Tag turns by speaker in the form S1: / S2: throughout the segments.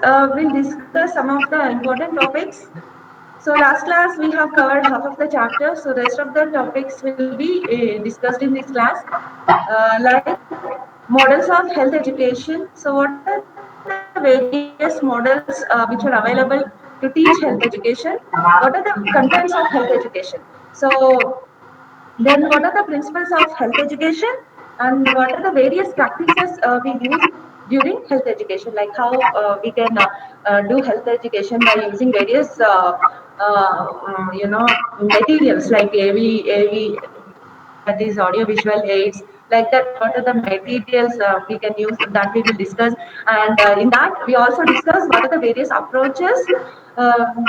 S1: we'll discuss some of the important topics. So last class we have covered half of the chapter. So rest of the topics will be discussed in this class, like models of health education. So what are the various models which are available to teach health education? What are the contents of health education? So then what are the principles of health education, and what are the various practices we use during health education, like how we can do health education by using various materials like AV, that is audio visual aids, like that. What are the materials we can use, that we will discuss. And in that we also discuss what are the various approaches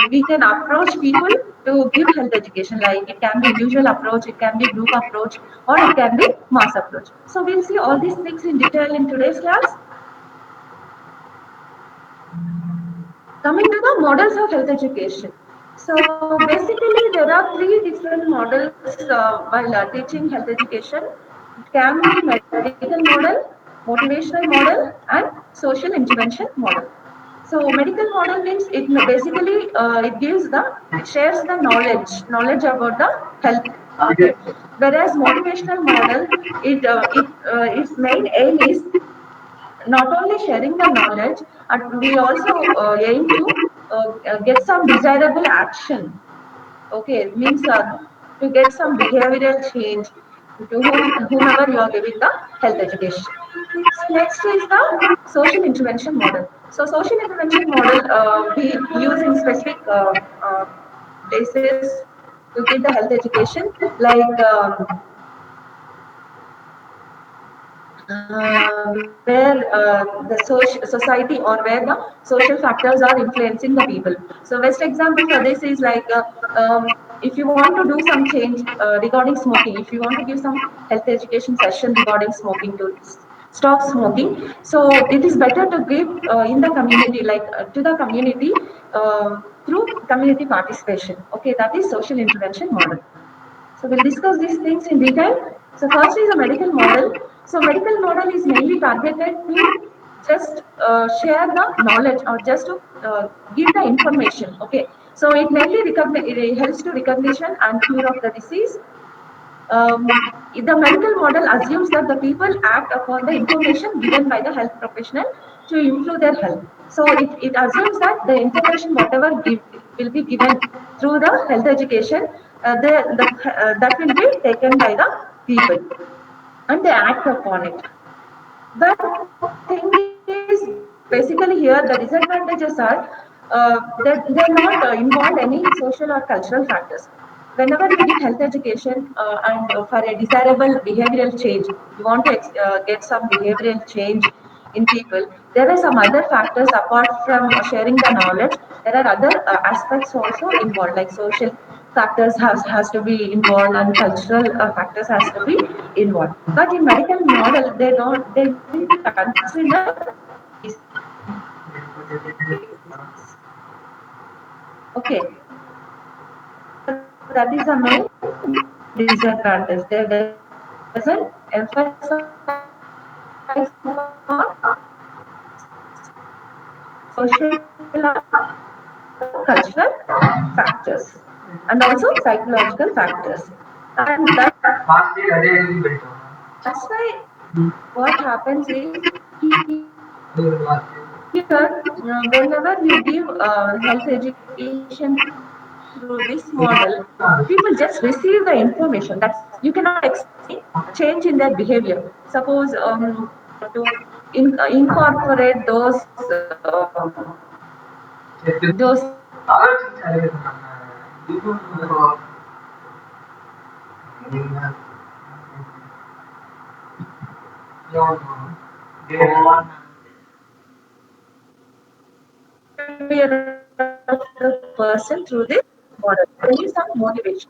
S1: we can approach people to give health education, like it can be individual approach, it can be group approach, or it can be mass approach. So we'll see all these things in detail in today's class. Coming to the models of health education. So basically there are three different models while teaching health education. It can be medical model, motivational model, and social intervention model. So medical model means it basically it shares the knowledge about the health. Okay. Whereas motivational model, its main aim is not only sharing the knowledge, and we also aim to get some desirable action. Okay, it means to get some behavioral change to whomever you are giving the health education. So next is the social intervention model. So social intervention model we use in specific places to give the health education, like where the society, or where the social factors are influencing the people. So best example for this is like if you want to do some change regarding smoking, if you want to give some health education session regarding smoking to stop smoking, so it is better to give in the community, like to the community through community participation. Okay, that is social intervention model. So we'll discuss these things in detail. So first is a medical model. So medical model is mainly targeted to just share the knowledge, or just to give the information. Okay. So it mainly it helps to recognition and cure of the disease. The medical model assumes that the people act upon the information given by the health professional to improve their health. So it assumes that the information whatever will be given through the health education, that will be taken by the people and they act upon it. But thing is, basically here the disadvantages are they're not involved any social or cultural factors. Whenever we give health education and for a desirable behavioral change, you want to get some behavioral change in people, there are some other factors apart from sharing the knowledge. There are other aspects also involved, like social factors has to be involved, and cultural factors has to be involved. But in medical model, they didn't consider these things. Okay, so that is the main disadvantage. They doesn't emphasize more social or cultural factors, and also psychological factors. And that's why what happens is here, whenever you give health education through this model, people just receive the information. That's, you cannot expect any change in their behavior. Suppose to incorporate those behavior of the person through this model. There is some motivation.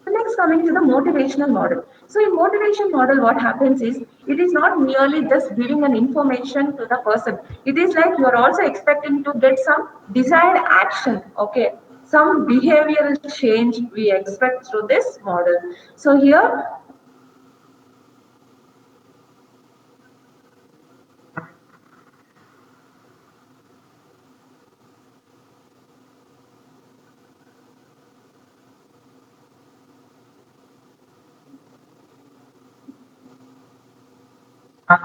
S1: So next, coming to the motivational model. So in motivation model, what happens is it is not merely just giving an information to the person. It is like you are also expecting to get some desired action. Okay, some behavioral change we expect through this model. So here So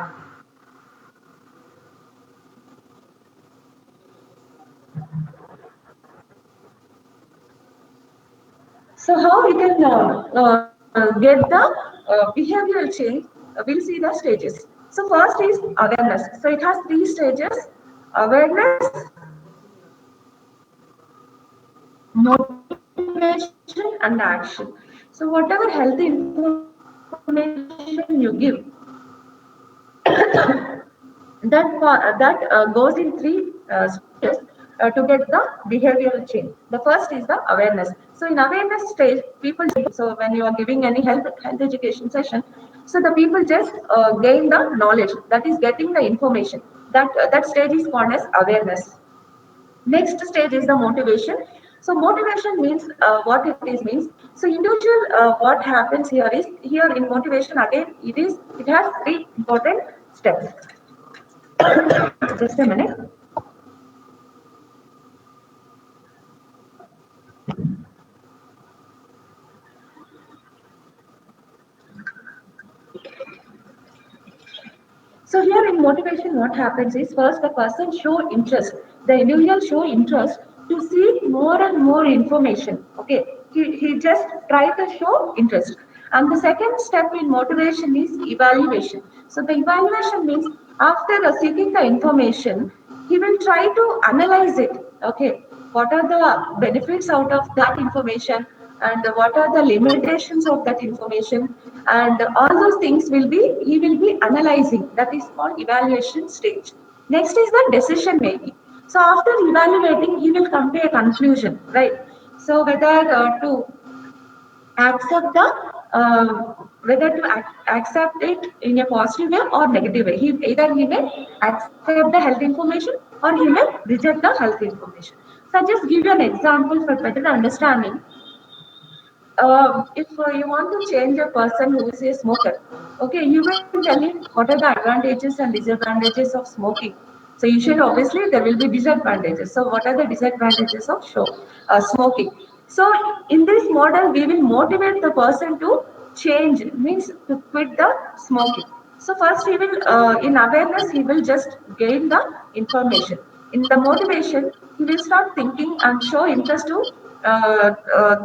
S1: how we can get the behavioral change? We'll see the stages. So first is awareness. So it has three stages: awareness, motivation, and action. So whatever healthy information you give, that goes in three stages to get the behavioral change. The first is the awareness. So in awareness stage, people so when you are giving any health education session, so the people just gain the knowledge. That is getting the information. That stage is called as awareness. Next stage is the motivation. So motivation means what it is means. So individual, what happens here is here in motivation again it has three important steps. Just a minute. So here in motivation, what happens is first the person show interest. The individual show interest to see more and more information. Okay, he just try to show interest. And the second step in motivation is evaluation. So the evaluation means after seeking the information, he will try to analyze it. Okay, what are the benefits out of that information, and what are the limitations of that information, and all those things will be he will be analyzing. That is called evaluation stage. Next is the decision making. So after evaluating, he will come to a conclusion, right? So to accept the whether to accept it in a positive way or negative way. He may accept the health information or he may reject the health information. So I'll just give you an example for better understanding. If you want to change a person who is a smoker, okay, you will tell him what are the advantages and disadvantages of smoking. So usually, obviously, there will be disadvantages. So what are the disadvantages of smoking? So in this model, we will motivate the person to change, means to quit the smoking. So first, he will in awareness, he will just gain the information. In the motivation, he will start thinking and show interest to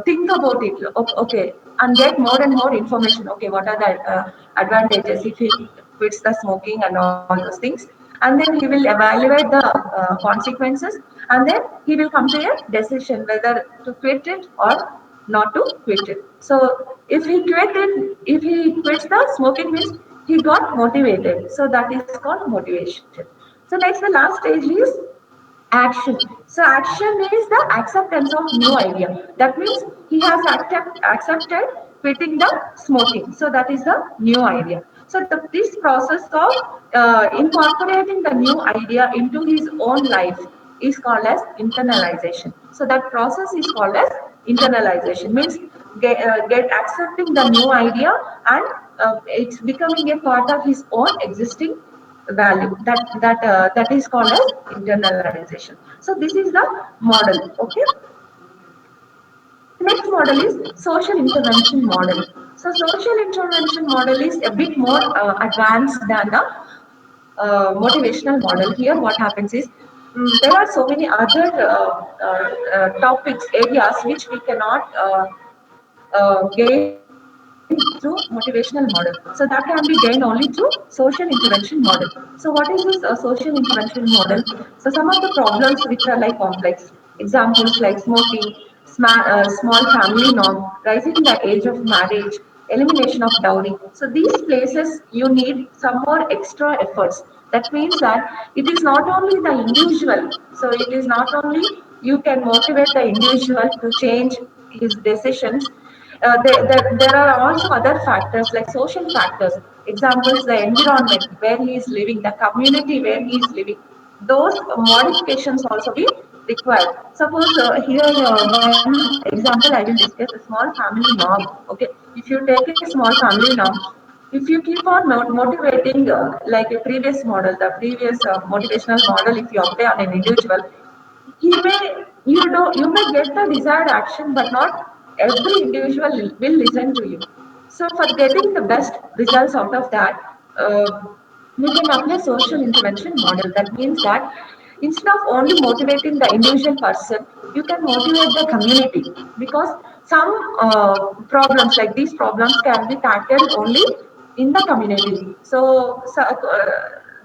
S1: think about it. Okay, and get more and more information. Okay, what are the advantages if he quits the smoking and all those things? And then he will evaluate the consequences, and then he will come to a decision whether to quit it or not to quit it. So if he quits the smoking means he got motivated. So that is called motivation. So next, the last stage is action. So action is the acceptance of new idea. That means he has accepted quitting the smoking. So that is the new idea. So this process of incorporating the new idea into his own life is called as internalization. So that process is called as internalization. Means get accepting the new idea, and it's becoming a part of his own existing value. That is called as internalization. So this is the model. Okay, next model is social intervention model. So social intervention model is a bit more advanced than the motivational model. Here what happens is there are so many other topics areas which we cannot gain through motivational model. So that can be gained only through social intervention model. So what is this social intervention model? So some of the problems which are like complex examples like smoking, small family norm, rising the age of marriage, elimination of dowry. So these places you need some more extra efforts. That means that it is not only the individual. So it is not only you can motivate the individual to change his decisions. There are also other factors like social factors. Examples, the environment where he is living, the community where he is living. Those modifications also be required. Suppose here one example I will discuss a small family norm. Okay, if you take a small family norm, if you keep on motivating like a previous model, the previous motivational model, if you apply on an individual, he may you may get the desired action, but not every individual will listen to you. So for getting the best results out of that, we can apply social intervention model. That means that instead of only motivating the individual person, you can motivate the community, because some problems like these problems can be tackled only in the community.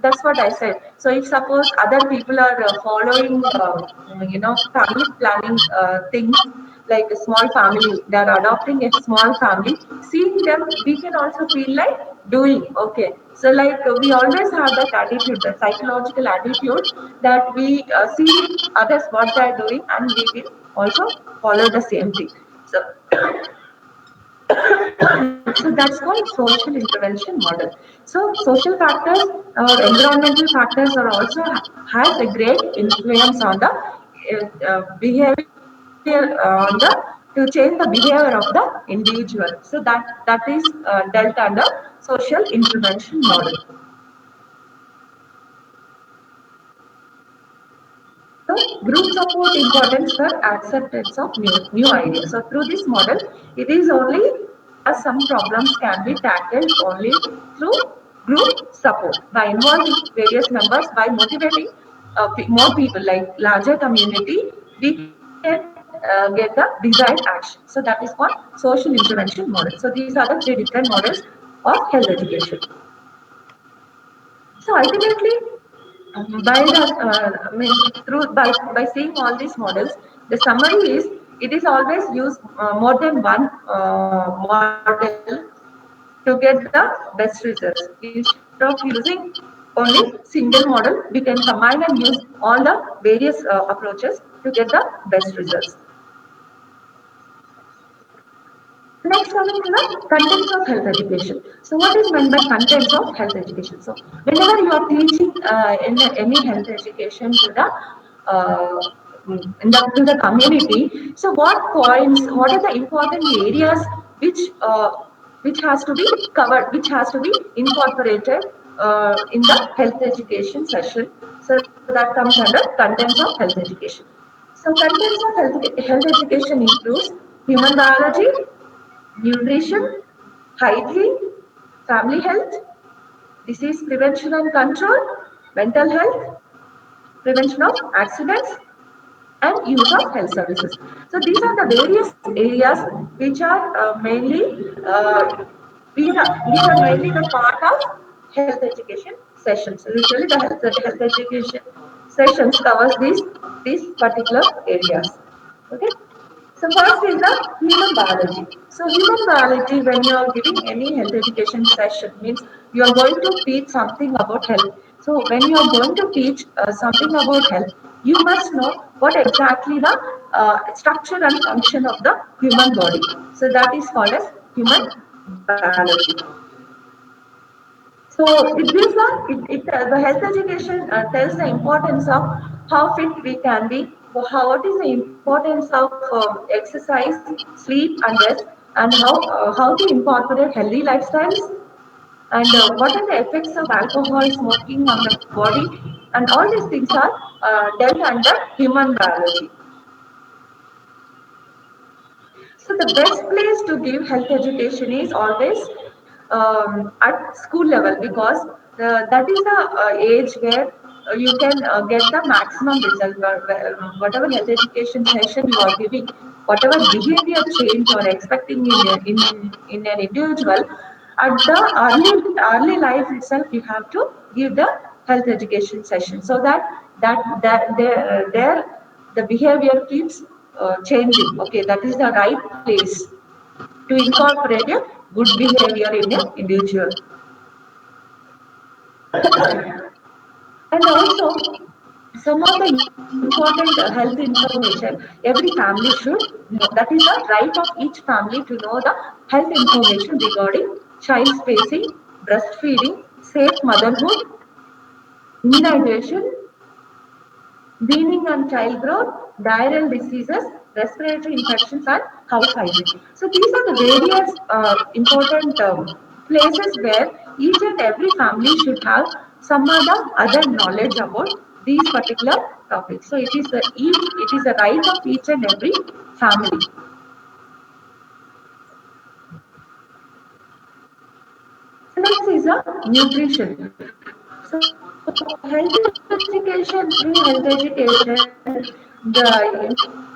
S1: That's what I said. So if suppose other people are following family planning things, like a small family, they are adopting a small family, seeing them we can also feel like doing. Okay, so like we always have that attitude, the psychological attitude, that we see others what they are doing and we will also follow the same thing. So that's called social intervention model. So social factors or environmental factors are also has a great influence on the behavior on the to change the behavior of the individual. So that is dealt under social intervention model. So group support importance for acceptance of new ideas. So through this model, it is only some problems can be tackled only through group support by involving various members, by motivating more people like larger community. We can get the desired action. So that is called social intervention model. So these are the three different models of health education. So ultimately, by the through by seeing all these models, the summary is it is always use more than one model to get the best results. Instead of using only single model, we can combine and use all the various approaches to get the best results. Next, coming to the contents of health education. So, what is meant by contents of health education? So, whenever you are teaching in any health education to the to the community, so what points, what are the important areas which uh, which has to be covered, which has to be incorporated in the health education session? So that comes under contents of health education. So contents of health education includes human biology, nutrition, hygiene, family health, disease prevention and control, mental health, prevention of accidents, and use of health services. So these are the various areas which are mainly the part of health education sessions. So usually the health education sessions covers these particular areas. Okay. So first is the human biology. So human biology, when you are giving any health education session, means you are going to teach something about health. So when you are going to teach something about health, you must know what exactly the structure and function of the human body. So that is called as human biology. So it gives the health education tells the importance of how fit we can be, what is the importance of exercise, sleep, and rest, and how to incorporate healthy lifestyles, and what are the effects of alcohol, smoking on the body, and all these things are dealt under human biology. So the best place to give health education is always at school level, because that is the age where you can get the maximum result. Whatever health education session you are giving, whatever behavior change you are expecting in an individual, at the early life itself, you have to give the health education session, so that there the behavior keeps changing. Okay, that is the right place to incorporate a good behavior in an individual. And also, some of the important health information every family should know. That is the right of each family to know the health information regarding child spacing, breastfeeding, safe motherhood, immunization, weaning and child growth, diarrheal diseases, respiratory infections, and house hygiene. So these are the various important places where each and every family should have some other knowledge about these particular topics. So it is a right of each and every family. So next is nutrition. So health education, through health education, the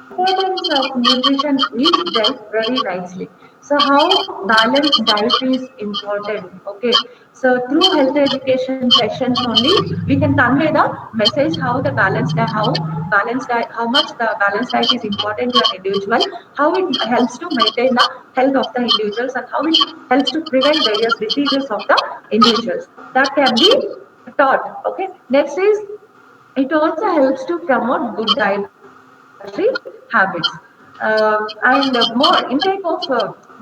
S1: importance of nutrition is dealt very nicely. So how balanced diet is important. Okay. So through health education sessions only, we can convey the message how the how much the balanced diet is important to an individual, how it helps to maintain the health of the individuals, and how it helps to prevent various diseases of the individuals. That can be taught. Okay. Next is, it also helps to promote good dietary habits. And more intake of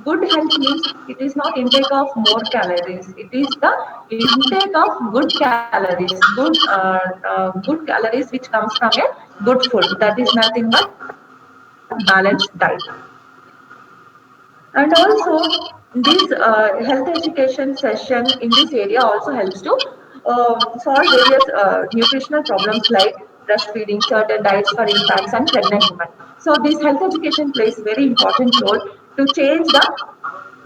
S1: good health means it is not intake of more calories. It is the intake of good calories, good calories which comes from a good food. That is nothing but balanced diet. And also, this health education session in this area also helps to solve various nutritional problems like breastfeeding, certain diets for infants and pregnant women. So, this health education plays very important role to change the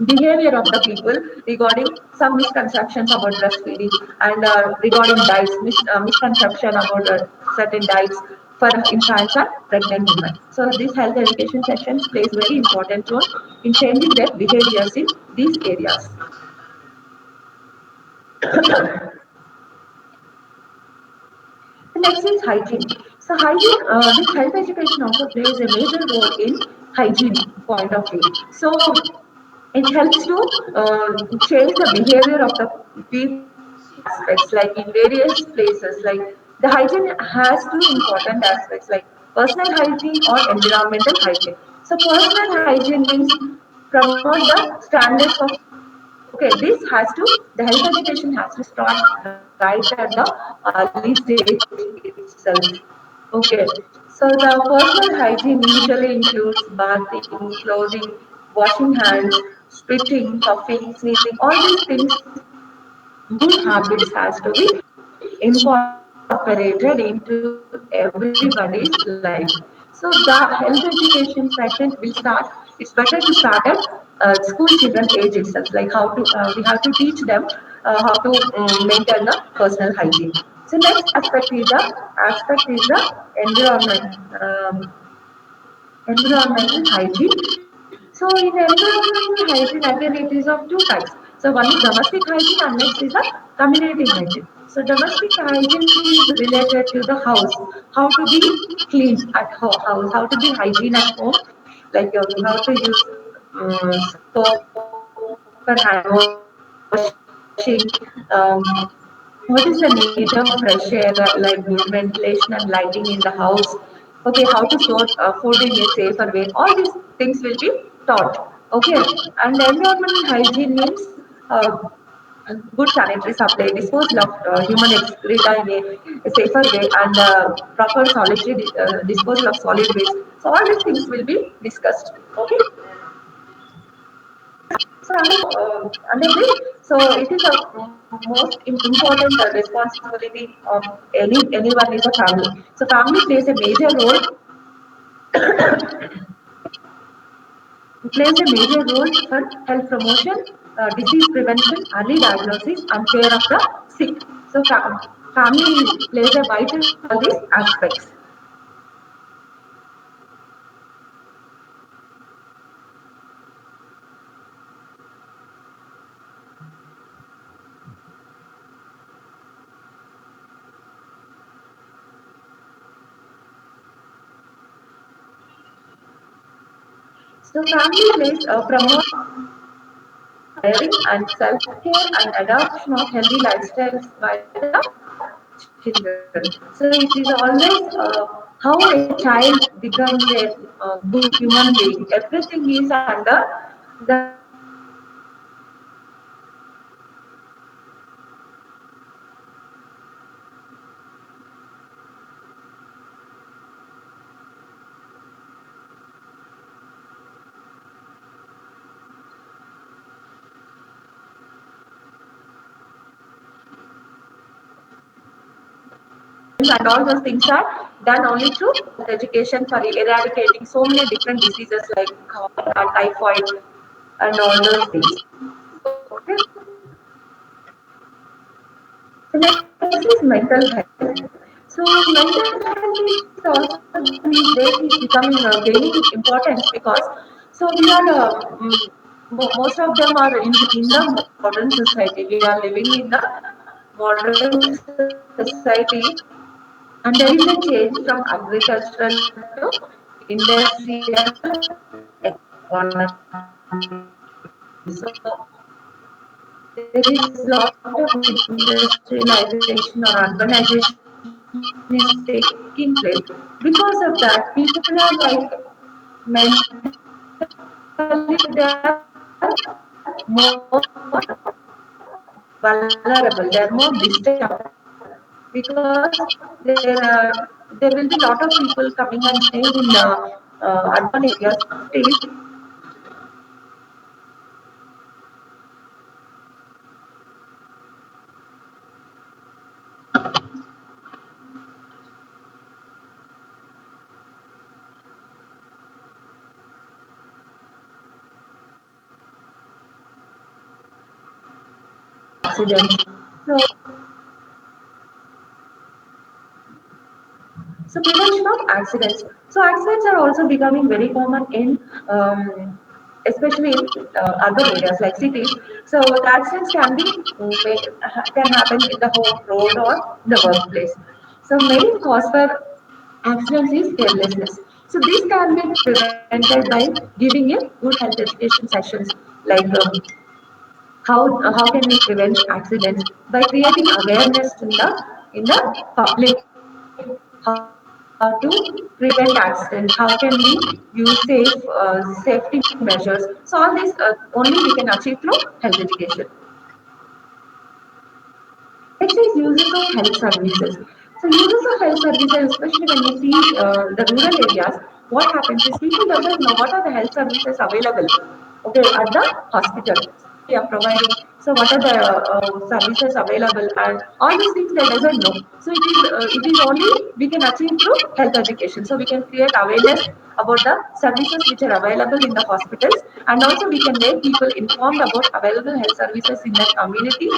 S1: behavior of the people regarding some misconceptions about breastfeeding, and regarding diets, misconception about certain diets for infants and pregnant women. So these health education sessions plays very important role in changing their behaviors in these areas. Next is hygiene. So hygiene, this health education also plays a major role in hygiene point of view. So it helps to change the behavior of the people in various aspects, like in various places. Like the hygiene has two important aspects, like personal hygiene or environmental hygiene. So personal hygiene means promote the standards of living. Okay, this has to, the health education has to start right at the early stage itself. Okay, so the personal hygiene usually includes bathing, clothing, washing hands, spitting, coughing, sneezing. All these things, good habits has to be incorporated into everybody's life. So the health education session will start. It's better to start at school children age itself. Like how to, we have to teach them how to maintain the personal hygiene. So next aspect is the environment. Environmental hygiene. So in environmental hygiene, again, it is of two types. So one is domestic hygiene and next is the community hygiene. So domestic hygiene is related to the house, how to be clean at house, how to be hygiene at home, like how to use soap for hand washing. What is the need of fresh air, like good ventilation and lighting in the house? Okay, how to store food in a safer way. All these things will be taught. Okay, and environmental hygiene means good sanitary supply, disposal of human excreta in a safer way, and proper solitary disposal of solid waste. So all these things will be discussed. Okay. So under this, so it is a most important responsibility of anyone is a family. So family plays a major role, plays a major role for health promotion, disease prevention, early diagnosis, and care of the sick. So family plays a vital role in all these aspects. So family plays promote caring and self-care and adoption of healthy lifestyles by the children. So it is always how a child becomes a good human being. Everything is under the family itself. So family plays a major role in and all those things are done only through health education for eradicating so many different diseases like cholera, typhoid, and all those things. Okay. So next is Next is mental health. So mental health is also these days is becoming gaining importance because so we are most of them are in the modern society. We are living in the modern society, and there is a change from agricultural to industrial economy. So there is a lot of industrialization or urbanization is taking place. Because of that, people are like mentally they are more vulnerable. They are more disturbed because there will be a lot of people coming and staying in urban areas. Still, accidents. So prevention of accidents. So accidents are also becoming very common in, especially in urban areas like cities. So the accidents can be can happen in the home, road, or the workplace. So main cause for accidents is carelessness. So this can be prevented by giving a good health education sessions like how can we prevent accidents by creating awareness in the public, how to prevent accidents, how can we use safety measures. So all this only we can achieve through health education. Next is uses of health services. So uses of health services, especially when we see the rural areas, what happens is people doesn't know what are the health services available. Okay, at the hospital. So we are providing. So what are the services available and all these things they doesn't know. So it is only we can achieve through health education. So we can create awareness about the services which are available in the hospitals, and also we can make people informed about available health services in their community.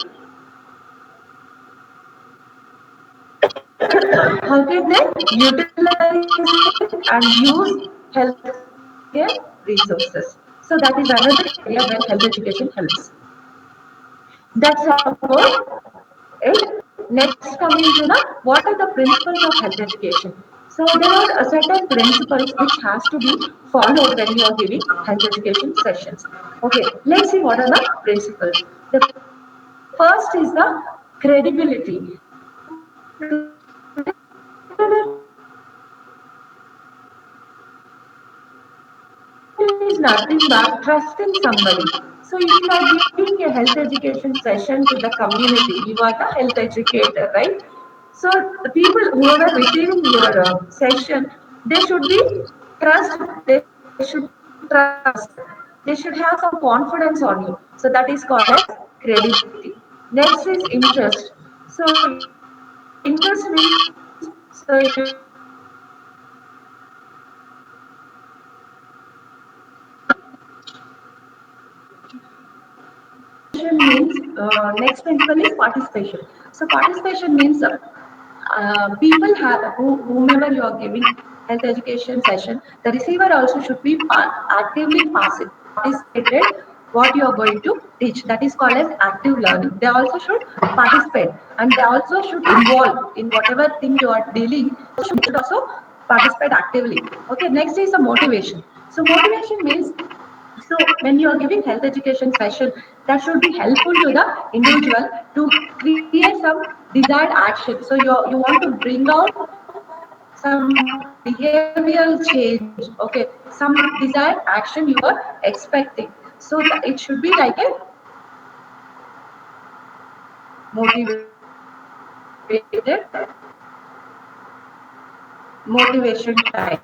S1: How can they utilize it and use healthcare resources? So that is another area where health education helps. That's about it. Next, coming to the what are the principles of health education? So there are certain principles which has to be followed when you are giving health education sessions. Okay, let's see what are the principles. The first is the credibility. Credibility is nothing but trusting somebody. So if you are giving health education session to so if you are giving a health education session to the community, you are the health educator, right? So the people who are receiving your session, they should be trust. They should trust you. They should have some confidence on you. So that is called as credibility. Next is interest. So interest means so if you are giving health education session, so you should have some interest in that session. Participation means next principle is participation. So participation means people have whomever you are giving health education session, the receiver also should be actively participated what you are going to teach. That is called as active learning. They also should participate and they also should involve in whatever thing you are dealing. Should also participate actively. Okay, next is the motivation. So motivation means so when you are giving health education session, that should be helpful to the individual to create some desired action. So you want to bring out some behavioral change. Okay, some desired action you are expecting. So it should be like a motivated motivation type.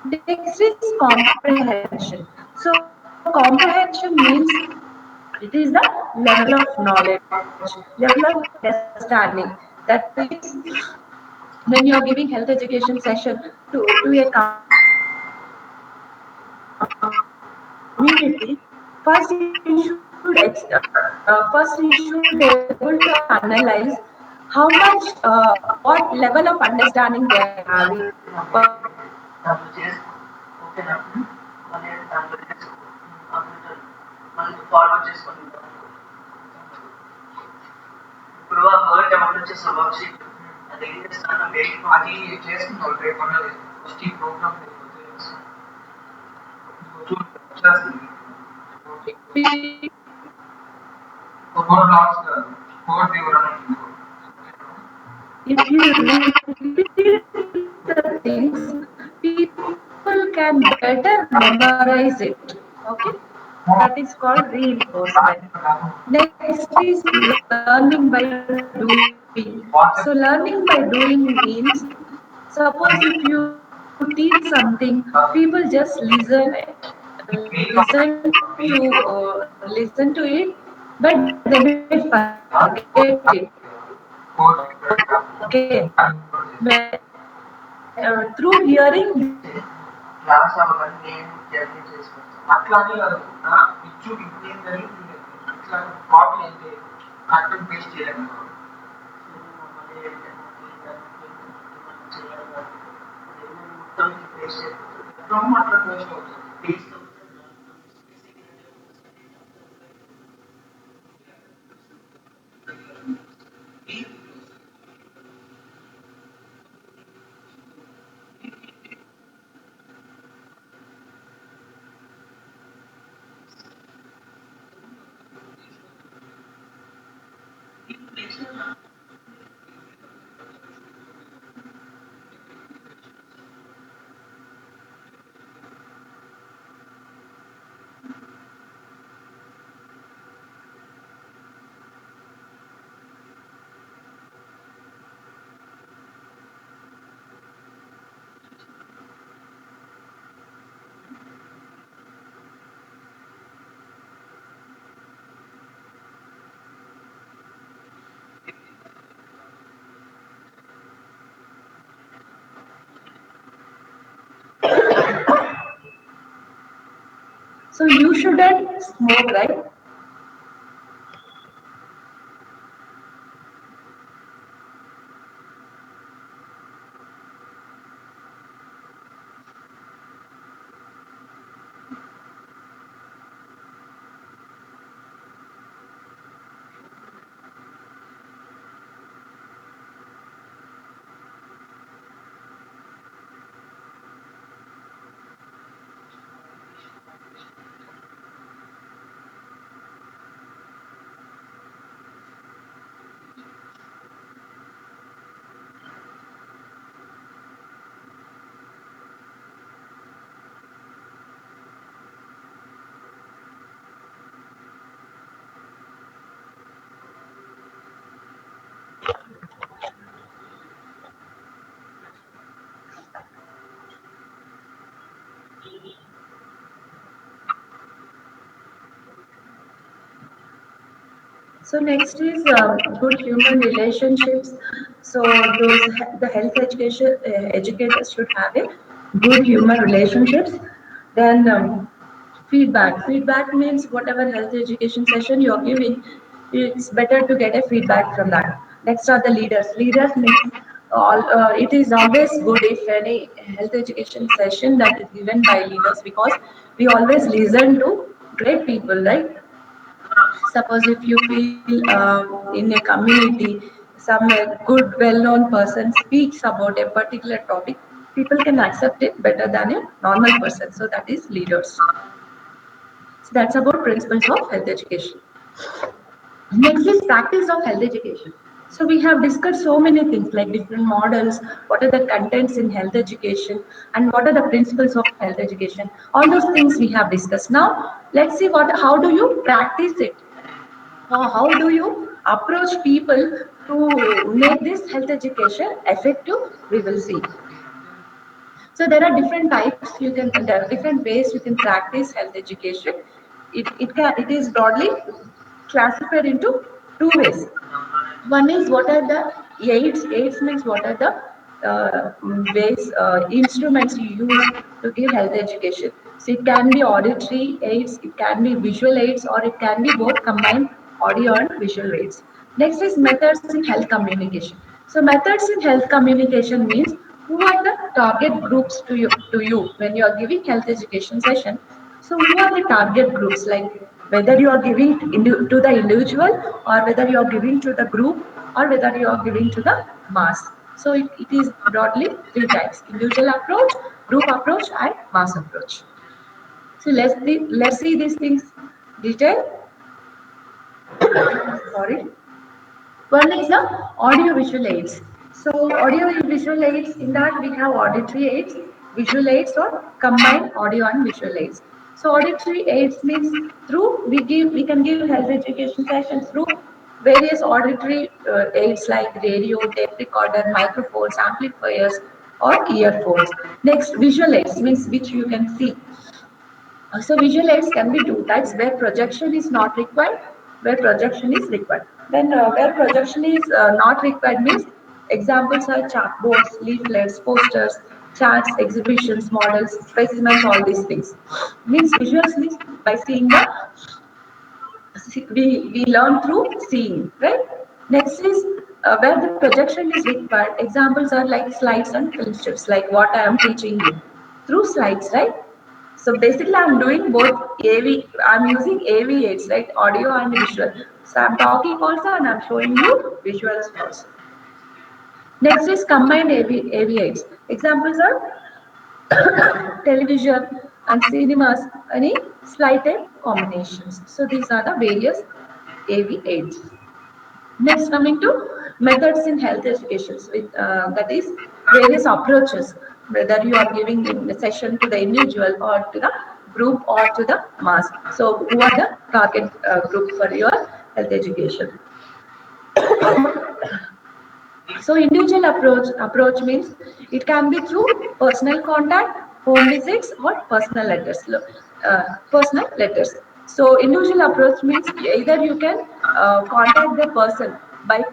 S1: Next is comprehension. So comprehension means it is the level of knowledge, level of understanding. That is when you are giving health education session to a community, first you should first you should able to analyze the information. how much, what level of understanding they are having for the content.
S2: ఇప్పుడు word amount వచ్చేసి work sheet అది ఏం చేస్తాను అది చేస్తున్నావు రేపు అన్నది first ఈ ప్రోగ్రామ్ చేస్తుంది ఫోర్ బ్లాక్స్ కాదు ఫోర్ వివరణ
S1: If you repeat the things, people can better memorize it. Okay, that is called reinforcement. Next is learning by doing. So learning by doing means, suppose if you teach something, people just listen to it, but they may forget it. Okay, through hearing
S2: class అవ్వగానే నేను journey చేసుకుంటాను అట్లానే కాదు ఇచ్చు ఇప్పుడు ఏం జరుగుతుంది ఇట్లా కాపీ అయితే కట్ అండ్ పేస్ట్ చేయలేము మొత్తం పేస్ట్ చేస్తాం అట్లా పేస్ట్ అవుతుంది paste
S1: so you shouldn't smoke, right? So next is good human relationships. So the health education educators should have a good human relationships. Then feedback. Feedback means whatever health education session you are giving, it's better to get a feedback from that. Next are the leaders. Leaders means it is always good if any health education session that is given by leaders, because we always listen to great people, right? Suppose if you feel in a community, some good well-known person speaks about a particular topic, people can accept it better than a normal person. So that is leaders. So that's about principles of health education. Next is practice of health education. So we have discussed so many things like different models, what are the contents in health education, and what are the principles of health education. All those things we have discussed. Now let's see how do you practice it. How do you approach people to make this health education effective? We will see. So there are different types. There are different ways you can practice health education. It is broadly classified into two ways. One is what are the aids. Aids means what are the ways, instruments you use to give health education. So it can be auditory aids, it can be visual aids, or it can be both combined audio and visual aids. Next is methods in health communication. So methods in health communication means who are the target groups to you when you are giving health education session. So who are the target groups, like whether you are giving to the individual, or whether you are giving to the group, or whether you are giving to the mass. So it is broadly three types: individual approach, group approach, and mass approach. So let's see these things detail. Sorry. One is the audio visual aids. So audio visual aids, in that we have auditory aids, visual aids, or combined audio and visual aids. So auditory aids means through we can give health education sessions through various auditory aids like radio, tape recorder, microphones, amplifiers, or earphones. Next, visual aids means which you can see. So visual aids can be two types: where projection is not required, where projection is required. Then where projection is not required means examples are chalkboards, leaflets, posters, charts, exhibitions, models, specimens, all these things. Means visuals means by seeing the we learn through seeing, right? Next is where the projection is required. Examples are like slides and film strips, like what I am teaching you through slides, right? So basically, I'm doing both AV. I'm using AV aids, right? Audio and visual. So I'm talking also, and I'm showing you visuals also. Next is combined AV aids. Examples are television and cinemas, any slide type combinations. So these are the various AV aids. Next, coming to methods in health education, with that is various approaches, whether you are giving in a session to the individual or to the group or to the mass. So, who are the target group for your health education? So individual approach means it can be through personal contact, home visits, or personal letters. Personal letters. So individual approach means either you can contact the person by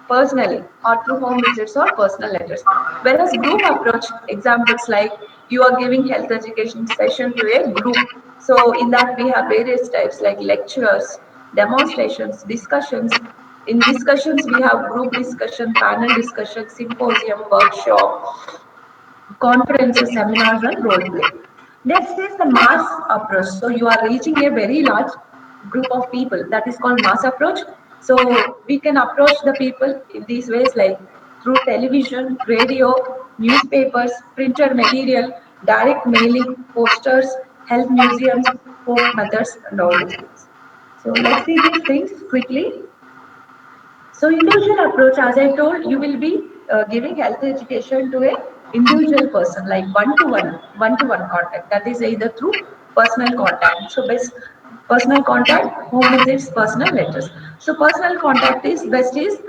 S1: personally, or through home visits or personal letters. Whereas group approach, examples like you are giving health education session to a group. So in that we have various types like lectures, demonstrations, discussions. In discussions, we have group discussion, panel discussion, symposium, workshop, conferences, seminars, and role play. Next is the mass approach. So you are reaching a very large group of people. That is called mass approach. So we can approach the people in these ways, like through television, radio, newspapers, printed material, direct mailing, posters, health museums, folk methods, and all these things. So let's see these things quickly. So individual approach, as I told, you will be giving health education to a individual person, like one-to-one contact. That is either through personal contact. So best personal contact, home visits, personal letters. So personal contact is best is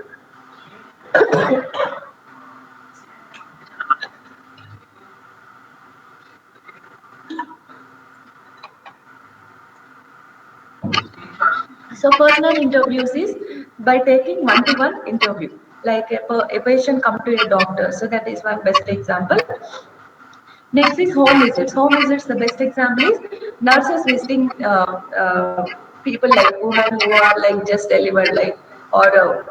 S1: so personal interviews is by taking one-to-one interview. Like a patient come to a doctor. So that is one best example. Next is home visits. Home visits, the best example is nurses visiting people like women who are like just delivered, like or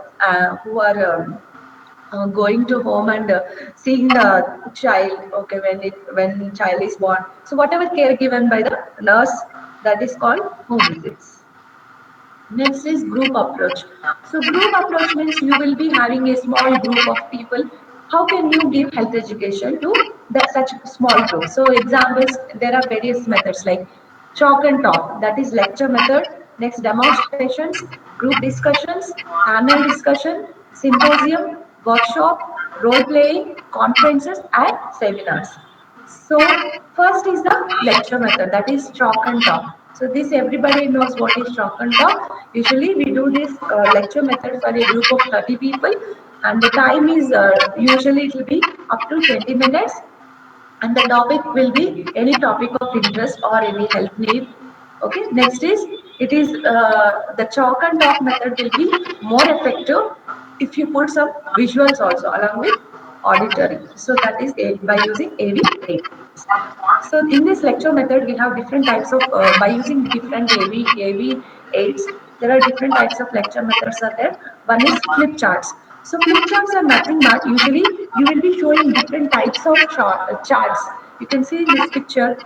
S1: who are going to home and seeing the child. Okay, when child is born. So whatever care given by the nurse, that is called home visits. Next is group approach. So group approach means you will be having a small group of people. How can you give health education to that such small group? So examples, there are various methods like chalk and talk, that is lecture method. Next, demonstrations, group discussions, panel discussion, symposium, workshop, role playing, conferences, and seminars. So first is the lecture method, that is chalk and talk. So this everybody knows what is chalk and talk. Usually we do this lecture method for a group of 30 people, and the time is usually it will be up to 20 minutes, and the topic will be any topic of interest or any health need. Okay, next is it is the chalk and talk method will be more effective if you put some visuals also along with auditory. So that is by using AV aids. So in this lecture method, we have different types of by using different AV aids. there are different types of lecture methods are there. One is flip charts. So flip charts are nothing but usually you will be showing different types of charts. You can see in this picture,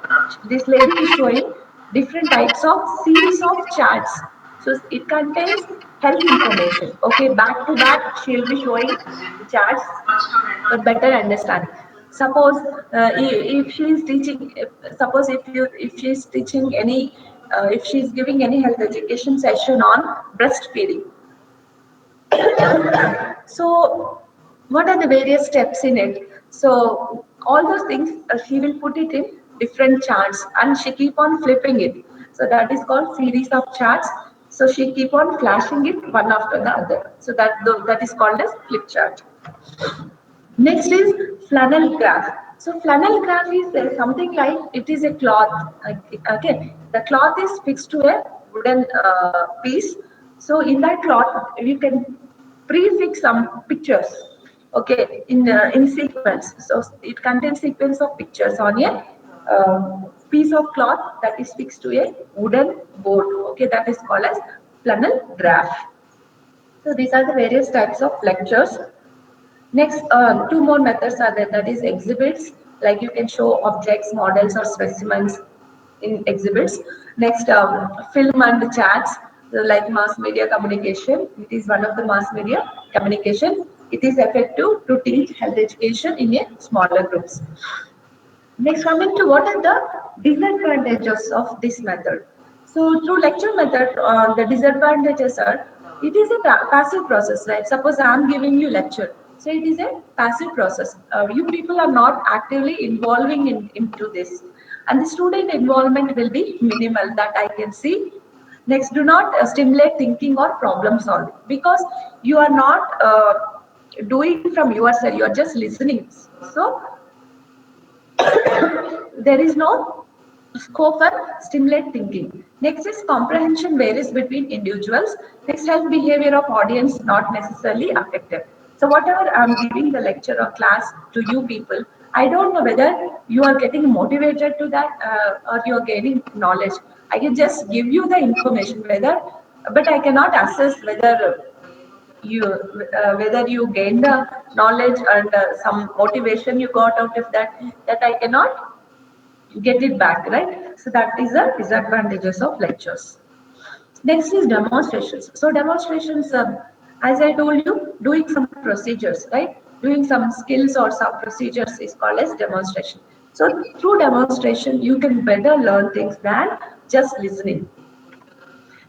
S1: this lady is showing different types of series of charts. So it contains health information. Okay, back to back, she will be showing the charts for better understanding. Suppose if she is teaching, suppose if she is teaching any, if she is giving any health education session on breastfeeding, so what are the various steps in it? So all those things she will put it in different charts and she keep on flipping it. So that is called series of charts. So she keep on flashing it one after the other. So that is called as flip chart. Next is flannel graph. So flannel graph is something like it is a cloth. Okay, the cloth is fixed to a wooden piece. So in that cloth, you can prefix some pictures. Okay, in sequence. So it contains sequence of pictures on a piece of cloth that is fixed to a wooden board. Okay, that is called as flannel graph. So these are the various types of lectures. Next, two more methods are there, that is exhibits, like you can show objects, models, or specimens in exhibits. Next, film and chats, so like mass media communication. It is one of the mass media communication. It is effective to teach health education in a smaller groups. Next, coming to what are the disadvantages of this method. So, through lecture method, the disadvantages are it is a passive process, right? Suppose I am giving you lecture, so it is a passive process. You people are not actively involving into this, and the student involvement will be minimal. That I can see. Next, do not stimulate thinking or problem solving because you are not doing from your side. You are just listening. So there is no scope for stimulate thinking. Next is comprehension varies between individuals. Next, health behavior of audience not necessarily affected. So whatever I'm giving the lecture or class to you people, I don't know whether you are getting motivated to that or you are gaining knowledge. I can just give you the information whether, but I cannot assess you whether you gain the knowledge and some motivation you got out of that. That I cannot get it back, right? So that is the disadvantages of lectures. Next is demonstrations. So demonstrations, as I told you, doing some procedures, right? Doing some skills or some procedures is called as demonstration. So through demonstration, you can better learn things than just listening.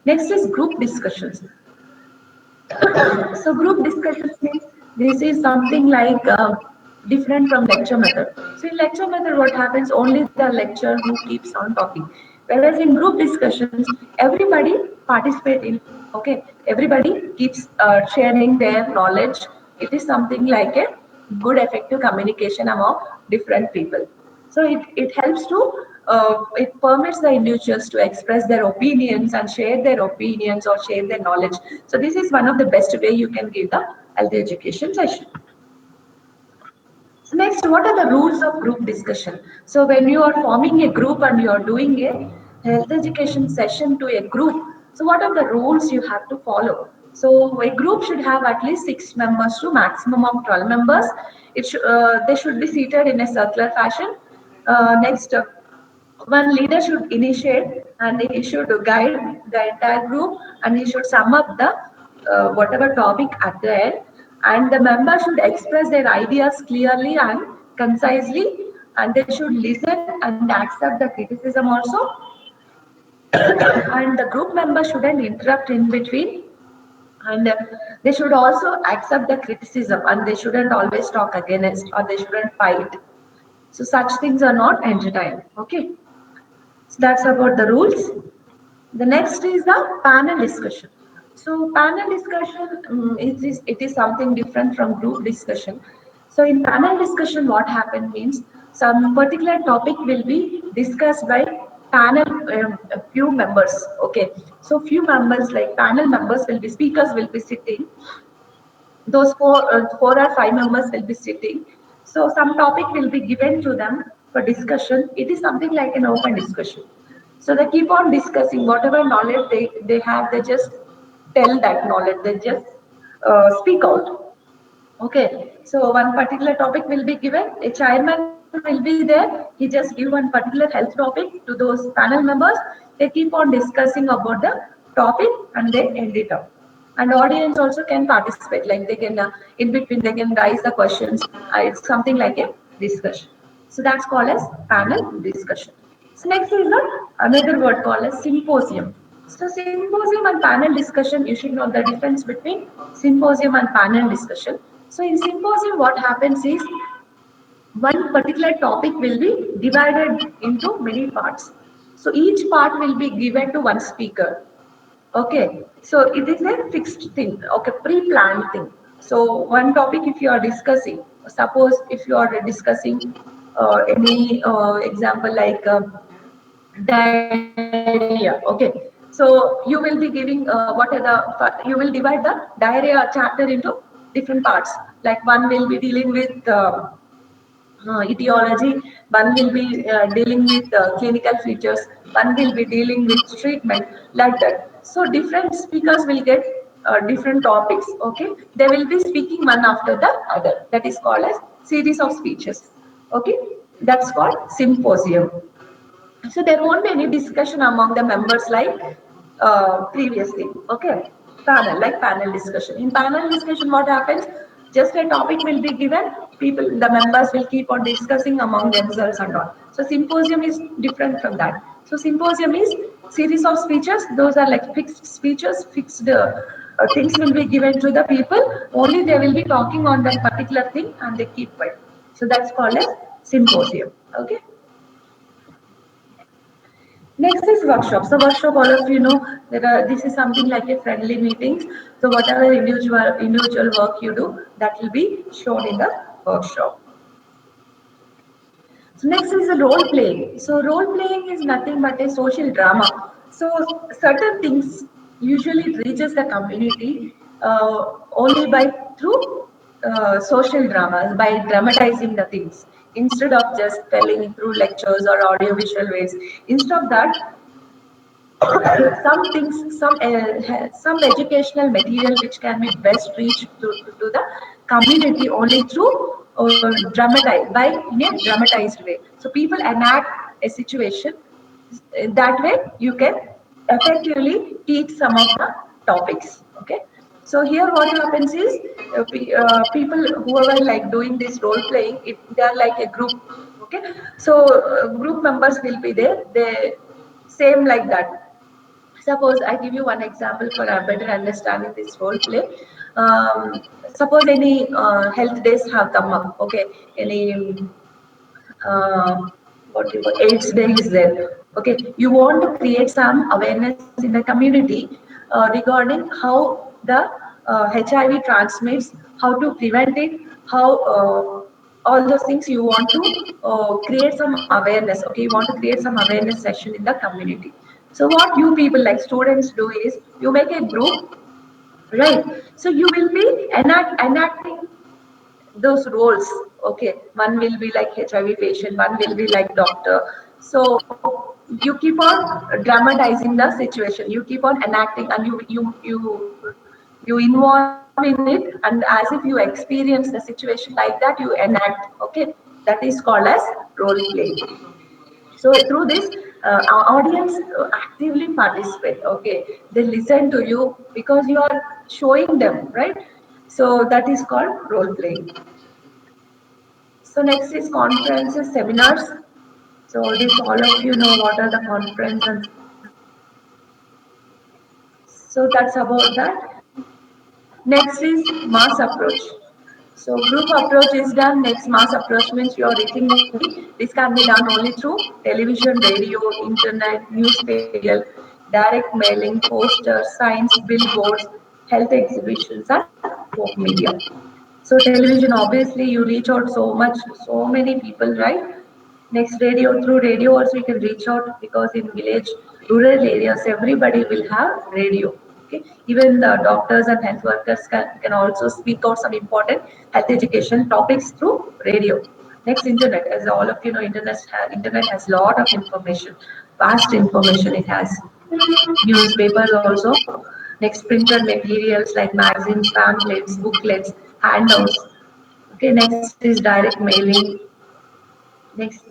S1: Next is group discussions. So group discussions means this is something like different from lecture method. So in lecture method, what happens? Only the lecturer who keeps on talking. Whereas in group discussions, everybody participate in. Okay, everybody keeps sharing their knowledge. It is something like a good effective communication among different people. So it helps to it permits the individuals to express their opinions and share their opinions or share their knowledge. So this is one of the best way you can give the health education session. So next, what are the rules of group discussion? So when you are forming a group and you are doing a health education session to a group, so what are the rules you have to follow? So a group should have at least 6 members to maximum of 12 members. They should be seated in a circular fashion. Next, one leader should initiate and he should guide the entire group and he should sum up the whatever topic at the end, and the members should express their ideas clearly and concisely, and they should listen and accept the criticism also, and the group members shouldn't interrupt in between, and they should also accept the criticism and they shouldn't always talk against or they shouldn't fight. So such things are not entertaining. Okay, so that's about the rules. The next is the panel discussion. So panel discussion it is something different from group discussion. So in panel discussion, what happened means some particular topic will be discussed by panel a few members. Okay, so few members like panel members will be speakers will be sitting, those 4 or 5 members will be sitting. So some topic will be given to them for discussion. It is something like an open discussion. So they keep on discussing whatever knowledge they have. They just tell that knowledge. They just speak out. Okay, so one particular topic will be given. A chairman will be there. He just give one particular health topic to those panel members. They keep on discussing about the topic and they end it up. And audience also can participate. Like they can in between they can raise the questions. It's something like a discussion. So that's called as panel discussion. So next is another word called as symposium. So symposium and panel discussion, you should know the difference between symposium and panel discussion. So in symposium, what happens is one particular topic will be divided into many parts. So each part will be given to one speaker. Okay, so it is a fixed thing, okay, pre-planned thing. So one topic, if you are discussing, suppose if you are discussing any example like diarrhea, okay, so you will be giving what are the, you will divide the diarrhea chapter into different parts. Like one will be dealing with etiology, one will be dealing with clinical features, one will be dealing with treatment, like that. So different speakers will get different topics. Okay, they will be speaking one after the other. That is called as series of speeches. Okay, that's called symposium. So there won't be any discussion among the members like previously. Okay, panel, like panel discussion. In panel discussion, what happens? Just a topic will be given. People, the members will keep on discussing among themselves and all. So symposium is different from that. So symposium is series of speeches. Those are like fixed speeches, fixed things will be given to the people. Only they will be talking on that particular thing and they keep quiet. So that's called as symposium. Okay. Next is workshop. So workshop, all of you know that this is something like a friendly meetings. So whatever individual work you do, that will be shown in the workshop. So next is the role playing. So role playing is nothing but a social drama. So certain things usually reaches the community only by through social dramas, by dramatizing the things instead of just telling through lectures or audiovisual ways. Instead of that, some things, some educational material which can be best reached to the community only through in a dramatized way. So people enact a situation that way you can effectively teach some of the topics. Okay. So here what happens is people whoever like doing this role playing, they are like a group. Okay. So group members will be there. They same like that. Suppose I give you one example for a better understanding this role play. Suppose any health days have come up, okay? Any what you call AIDS day is there, okay? You want to create some awareness in the community regarding how the HIV transmits, how to prevent it, how all those things you want to create some awareness. Okay, you want to create some awareness session in the community. So what you people like students do is you make a group, right? So you will be enacting those roles. Okay, one will be like HIV patient, one will be like doctor. So you keep on dramatizing the situation, you keep on enacting, and you involve in it, and as if you experience the situation like that, you enact. Okay, that is called as role play. So through this our audience actively participate. Okay, they listen to you because you are showing them, right? So that is called role playing. So next is conferences, seminars. So this all of you know what are the conference and seminars. So that's about that. Next is mass approach. So group approach is done. Next mass approach means you are reaching the community. This can be done only through television, radio, internet, newspaper, direct mailing, posters, signs, billboards, health exhibitions, and folk media. So television, obviously, you reach out so much, so many people, right? Next, radio, through radio also you can reach out because in village, rural areas, everybody will have radio. Okay, even the doctors and health workers can also speak out some important health education topics through radio. Next, internet, as all of you know, internet has lot of information, vast information it has. Newspapers also. Next, printed materials like magazines, pamphlets, booklets, handouts. Okay, next is direct mailing. Next,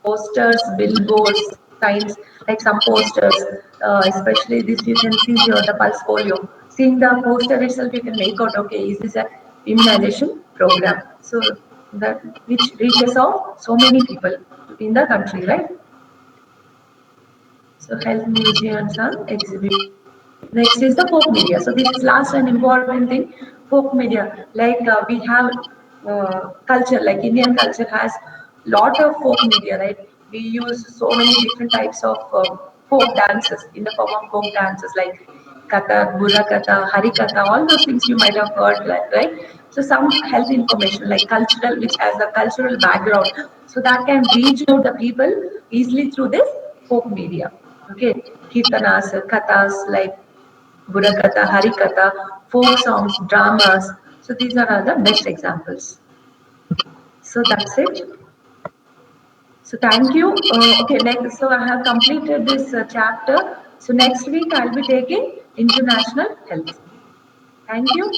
S1: posters, billboards, signs, like some posters, especially this you can see here the pulse polio. Seeing the poster itself, you can make out, okay, is this a immunization program? So that which reaches out so many people in the country, right? So health museums and exhibition. Next is the folk media. So this is last and important thing. Folk media, like we have culture, like Indian culture has lot of folk media, right? We use so many different types of folk dances in the form of folk dances like Katha, Burra Katha, Hari Katha, all those things you might have heard, like, right? So some health information like cultural, which has a cultural background, so that can reach out the people easily through this folk media. Okay, kirtanas, kathas like Burakatha, Harikatha, folk songs, dramas. So these are the best examples. So that's it. So thank you. Okay, next. So I have completed this chapter. So next week I'll be taking international health. Thank you.